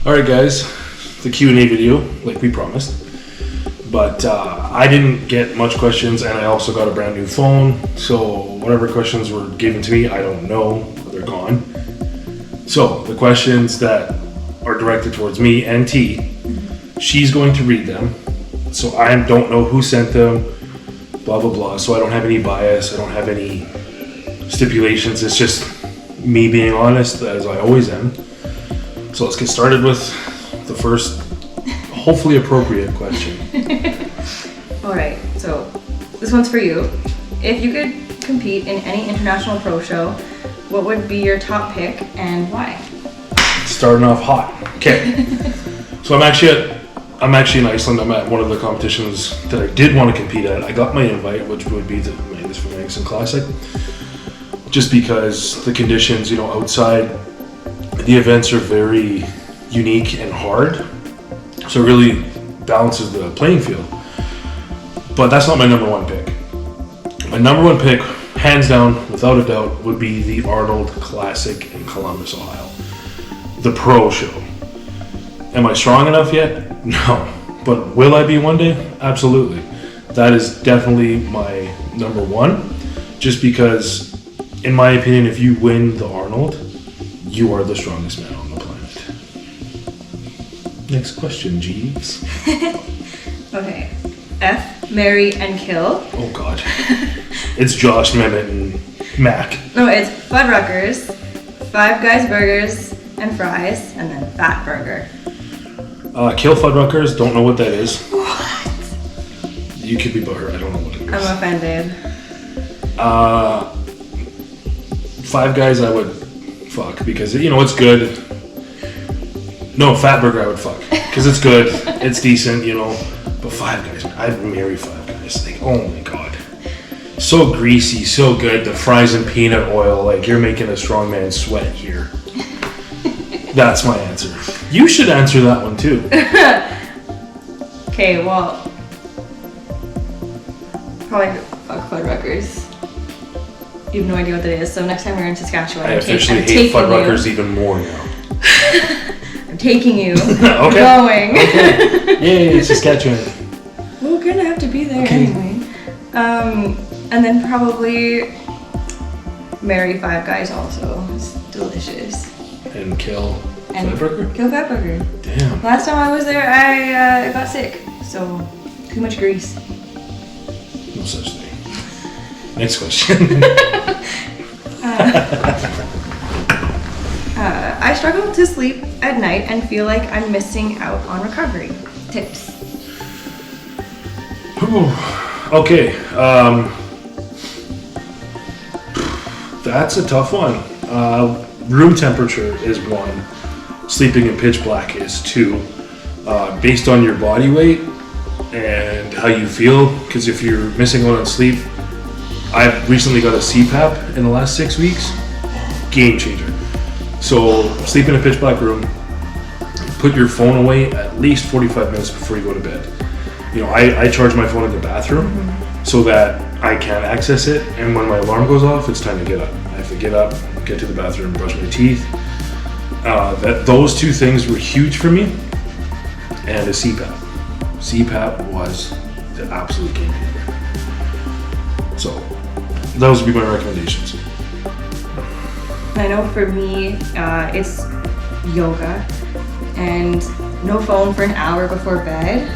Alright guys, the Q&A video, like we promised. But I didn't get much questions, and I also got a brand new phone. So whatever questions were given to me, I don't know. They're gone. So the questions that are directed towards me and T, she's going to read them. So I don't know who sent them, blah, blah, blah. So I don't have any bias. I don't have any stipulations. It's just me being honest, as I always am. So let's get started with the first, hopefully appropriate question. All right, so this one's for you. If you could compete in any international pro show, what would be your top pick and why? Starting off hot. Okay. So I'm actually in Iceland. I'm at one of the competitions that I did want to compete at. I got my invite, which would be the Magnus for Magnuson Classic. Just because the conditions, outside, the events are very unique and hard. So it really balances the playing field. But that's not my number one pick. My number one pick, hands down, without a doubt, would be the Arnold Classic in Columbus, Ohio. The pro show. Am I strong enough yet? No. But will I be one day? Absolutely. That is definitely my number one. Just because, in my opinion, if you win the Arnold, you are the strongest man on the planet. Next question, Jeeves. Okay. F, marry and kill. Oh God. It's Josh, Mehmet, and Mac. No, it's Fuddruckers, Five Guys Burgers and Fries, and then Fat Burger. Kill Fuddruckers, don't know what that is. What? You could be butthurt, I don't know what it is. I'm offended. Five Guys I would fuck because, it's good. No, Fat Burger I would fuck because it's good, it's decent, But Five Guys, I'd marry Five Guys. Like, oh my God. So greasy, so good. The fries and peanut oil, like you're making a strong man sweat here. That's my answer. You should answer that one too. Okay, well, probably fuck Fuddruckers. You have no idea what that is, so next time we're in Saskatchewan, I officially hate Fuddruckers even more now. I'm taking you. Okay. Going. Okay. Yay, Saskatchewan. We're gonna have to be there Okay. anyway. And then probably marry Five Guys also. It's delicious. And kill And Fat Burger? kill Fat Burger. Damn. Last time I was there, I got sick, so too much grease. No such thing. Next question. I struggle to sleep at night and feel like I'm missing out on recovery. Tips. Okay. That's a tough one. Room temperature is one. Sleeping in pitch black is two. Based on your body weight and how you feel, because if you're missing out on sleep, I've recently got a CPAP in the last 6 weeks. Game changer. So sleep in a pitch black room. Put your phone away at least 45 minutes before you go to bed. I charge my phone in the bathroom so that I can access it, and when my alarm goes off, it's time to get up. I have to get up, get to the bathroom, brush my teeth. Those two things were huge for me, and a CPAP. CPAP was the absolute game changer. So those would be my recommendations. I know for me, it's yoga and no phone for an hour before bed.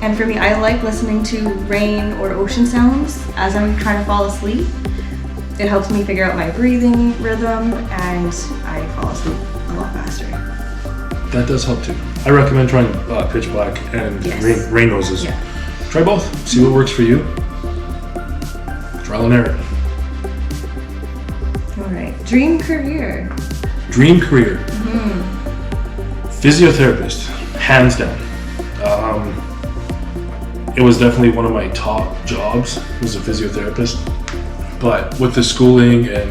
And for me, I like listening to rain or ocean sounds as I'm trying to fall asleep. It helps me figure out my breathing rhythm, and I fall asleep a lot faster. That does help too. I recommend trying pitch black and Yes. rain noises. Yeah. Try both. See what works for you. Trial and error. All right. Dream career. Dream career. Physiotherapist, hands down. It was definitely one of my top jobs, was a physiotherapist. But with the schooling and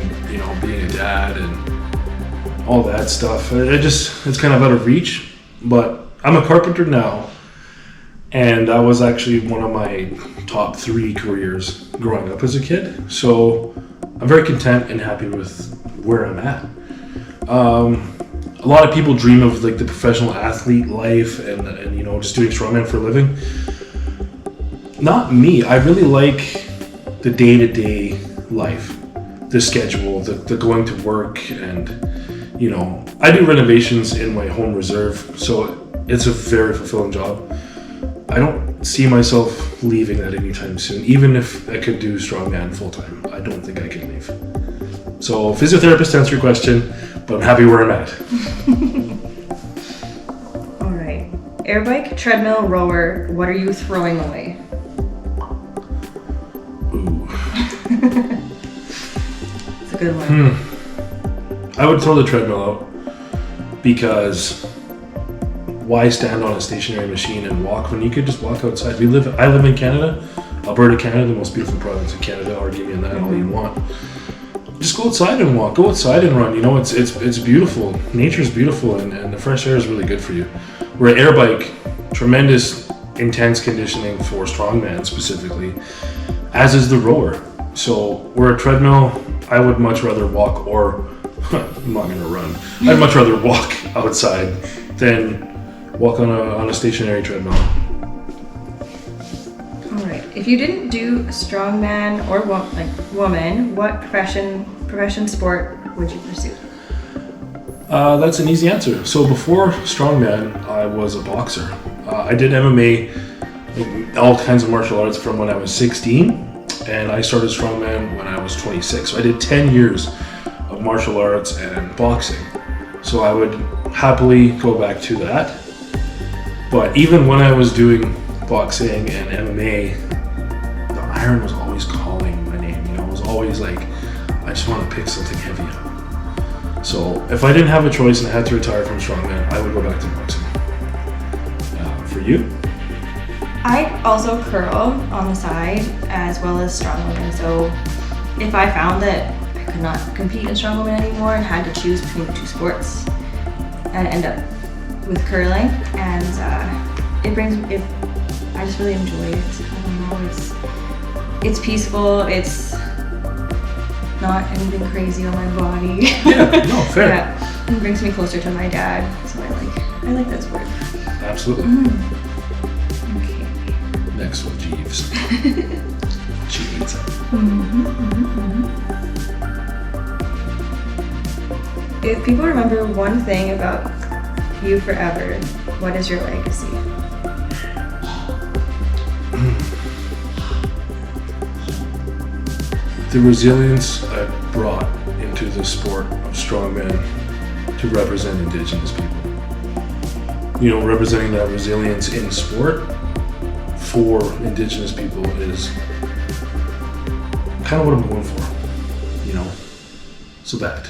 being a dad and all that stuff, it's kind of out of reach. But I'm a carpenter now, and that was actually one of my top 3 careers growing up as a kid. So I'm very content and happy with where I'm at. a lot of people dream of like the professional athlete life and you know, just doing strongman for a living. Not me. I really like the day-to-day life, the schedule, the going to work, and you know, I do renovations in my home reserve, so it's a very fulfilling job. I don't see myself leaving that anytime soon, even if I could do strongman full time. I don't think I can leave. So physiotherapist to answer your question, but I'm happy where I'm at. All right. Air bike, treadmill, rower, what are you throwing away? Ooh. It's a good one. I would throw the treadmill out because why stand on a stationary machine and walk when you could just walk outside? I live in Canada, Alberta, Canada, the most beautiful province in Canada. Argue me on that all you want. Just go outside and walk. Go outside and run. You know, it's beautiful. Nature's beautiful, and the fresh air is really good for you. Where an air bike, tremendous, intense conditioning for strongman specifically, as is the rower. So where a treadmill, I would much rather walk, or I'm not gonna run. I'd much rather walk outside than walk on a stationary treadmill. All right. If you didn't do strongman or woman, what profession sport would you pursue? That's an easy answer. So before strongman, I was a boxer. I did MMA, like all kinds of martial arts from when I was 16, and I started strongman when I was 26. So I did 10 years of martial arts and boxing. So I would happily go back to that. But even when I was doing boxing and MMA, the iron was always calling my name. You know, it was always like, I just want to pick something heavy up. So if I didn't have a choice and I had to retire from strongman, I would go back to boxing. For you? I also curl on the side as well as strongwoman. So if I found that I could not compete in strongwoman anymore and had to choose between the two sports, I'd end up with curling, and I just really enjoy it. I don't know, it's peaceful, it's not anything crazy on my body. Yeah, no, fair. Yeah, it brings me closer to my dad, so I like that sport. Absolutely. Okay. Next one, Jeeves. She eats it. If people remember one thing about you forever, what is your legacy? The resilience I brought into the sport of strongman to represent Indigenous people. You know, representing that resilience in sport for Indigenous people is kind of what I'm going for, you know. So that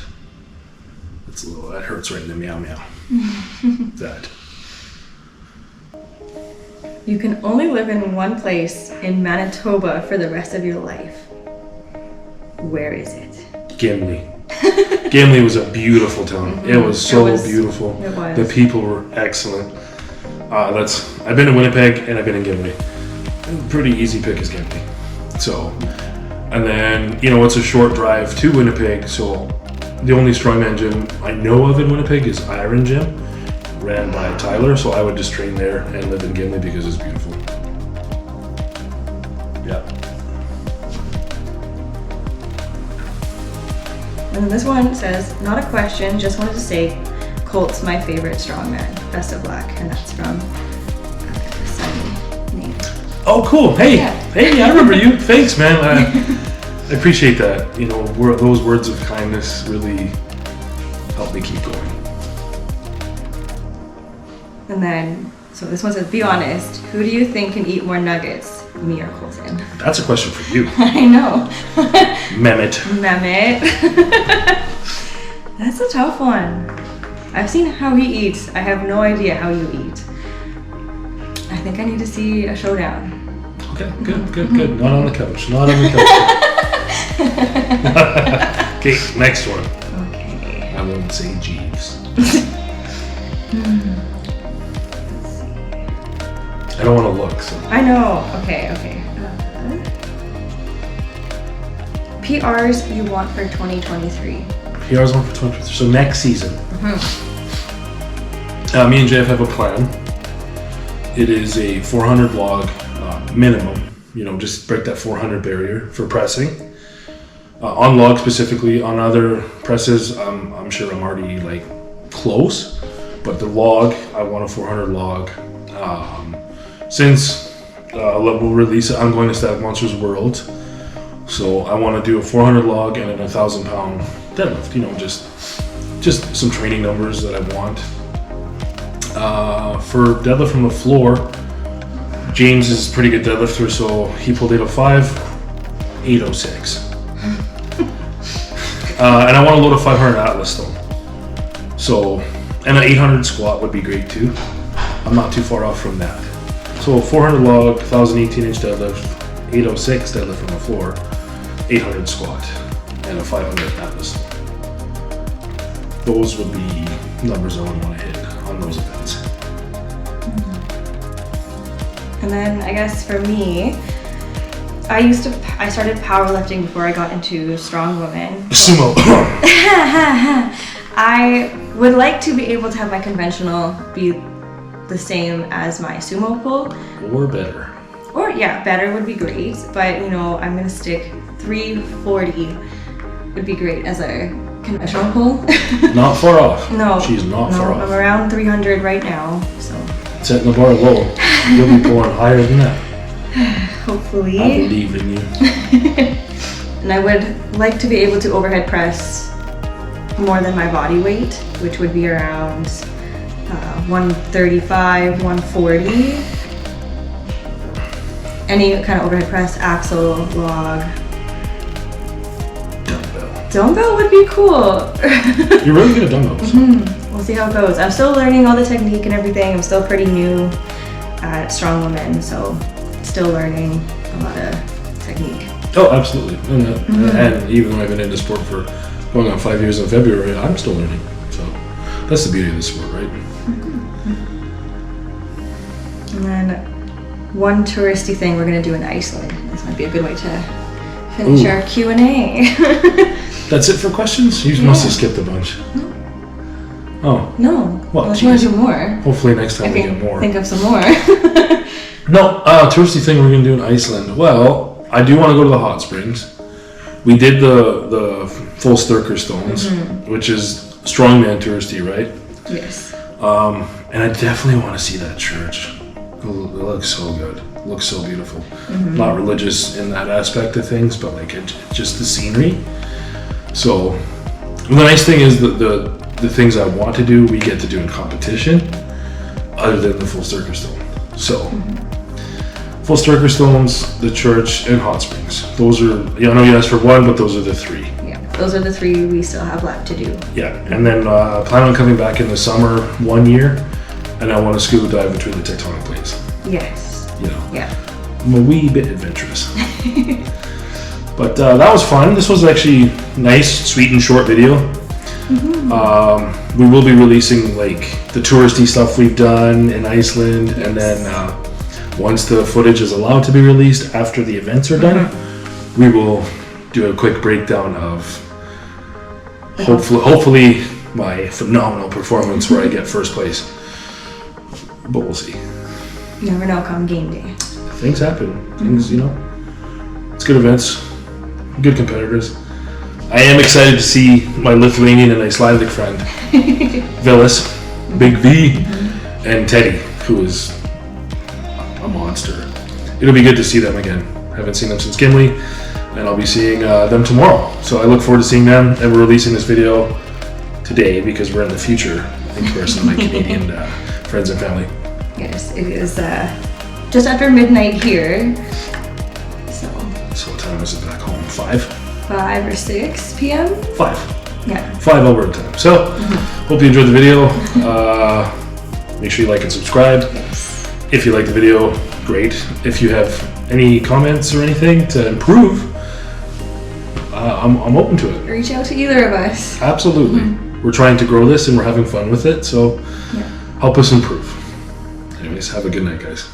hurts right in the meow meow. That. You can only live in one place in Manitoba for the rest of your life. Where is it? Gimli. Gimli was a beautiful town. It was so beautiful. It was. The people were excellent. I've been in Winnipeg and I've been in Gimli. Pretty easy pick is Gimli. So, and then, you know, it's a short drive to Winnipeg, so the only strongman gym I know of in Winnipeg is Iron Gym, ran by Tyler, so I would just train there and live in Gimli because it's beautiful. Yeah. And then this one says, not a question, just wanted to say, Colt's my favorite strongman. Best of luck. And that's from Sunny name. Oh, cool. Hey, Yeah. Hey, I remember you. Thanks, man. I appreciate that. You know, those words of kindness really help me keep going. And then, so this one says, be honest, who do you think can eat more nuggets, me or Colton? That's a question for you. I know. Mehmet. Mehmet. That's a tough one. I've seen how he eats. I have no idea how you eat. I think I need to see a showdown. Okay, good. Not on the couch. Okay, next one. Okay. I won't say Jeeves. I don't want to look, so. I know. Okay. PRs you want for 2023. PR's on for 2023, so next season. Me and JF have a plan. It is a 400 log minimum. Just break that 400 barrier for pressing. On log specifically, on other presses, I'm sure I'm already like close. But the log, I want a 400 log. Since we'll release it, I'm going to Static Monsters World. So I want to do a 400 log and a 1,000 pound deadlift. Just some training numbers that I want. For deadlift from the floor, James is a pretty good deadlifter, so he pulled 805, 806. And I want to load a 500 Atlas stone. So, and an 800 squat would be great too. I'm not too far off from that. So 400 log, 1,018 inch deadlift, 806 deadlift from the floor, 800 squat, and a 500 Atlas stone. Those would be numbers I would want to hit on those events. And then I guess for me, I started powerlifting before I got into strong women. Sumo. I would like to be able to have my conventional be the same as my sumo pull. Or better. Or yeah, better would be great. But I'm gonna stick 340 would be great as a conventional pull. Not far off. No. She's not far off. I'm around 300 right now, so. Setting the bar low. You'll be pulling higher than that. Hopefully. I believe in you. And I would like to be able to overhead press more than my body weight, which would be around 135, 140. Any kind of overhead press, axle, log. Dumbbell would be cool. You're really good at dumbbells. We'll see how it goes. I'm still learning all the technique and everything. I'm still pretty new at strong women, so still learning a lot of technique. Oh, absolutely. And even though I've been into sport for going on 5 years in February, I'm still learning. So that's the beauty of the sport, right? And then one touristy thing we're going to do in Iceland. This might be a good way to finish our Q&A. That's it for questions? You must have skipped a bunch. Oh. No. Well, unless you want to do more. Hopefully next time we get more. Think of some more. No, touristy thing we're going to do in Iceland. Well, I do want to go to the hot springs. We did the full Sturker stones, which is strongman touristy, right? Yes. And I definitely want to see that church. It looks so good. It looks so beautiful. Not religious in that aspect of things, but like just the scenery. So the nice thing is that the things I want to do, we get to do in competition, other than the full Sturker stone. So full Sturker stones, the church, and hot springs. Those are, I know you asked for one, but those are the three. Yeah, those are the three we still have left to do. Yeah, and then I plan on coming back in the summer 1 year, and I want to scuba dive between the tectonic plates. Yes. Yeah. I'm a wee bit adventurous. But that was fun. This was actually nice, sweet, and short video. We will be releasing like the touristy stuff we've done in Iceland, and then once the footage is allowed to be released after the events are done, we will do a quick breakdown of hopefully my phenomenal performance where I get first place. But we'll see. You never know come game day. Things happen. Things, it's good events, good competitors. I am excited to see my Lithuanian and Icelandic friend, Vilis, Big V, and Teddy, who is a monster. It'll be good to see them again. Haven't seen them since Gimli, and I'll be seeing them tomorrow. So I look forward to seeing them, and we're releasing this video today because we're in the future in comparison to my Canadian friends and family. Yes, it is just after midnight here. So what time is it back home? 5 or 6 p.m. 5. Yeah. 5 Alberta time. So hope you enjoyed the video. Make sure you like and subscribe. Yes. If you like the video, great. If you have any comments or anything to improve, I'm open to it. Reach out to either of us. Absolutely. We're trying to grow this and we're having fun with it, so help us improve. Anyways, have a good night, guys.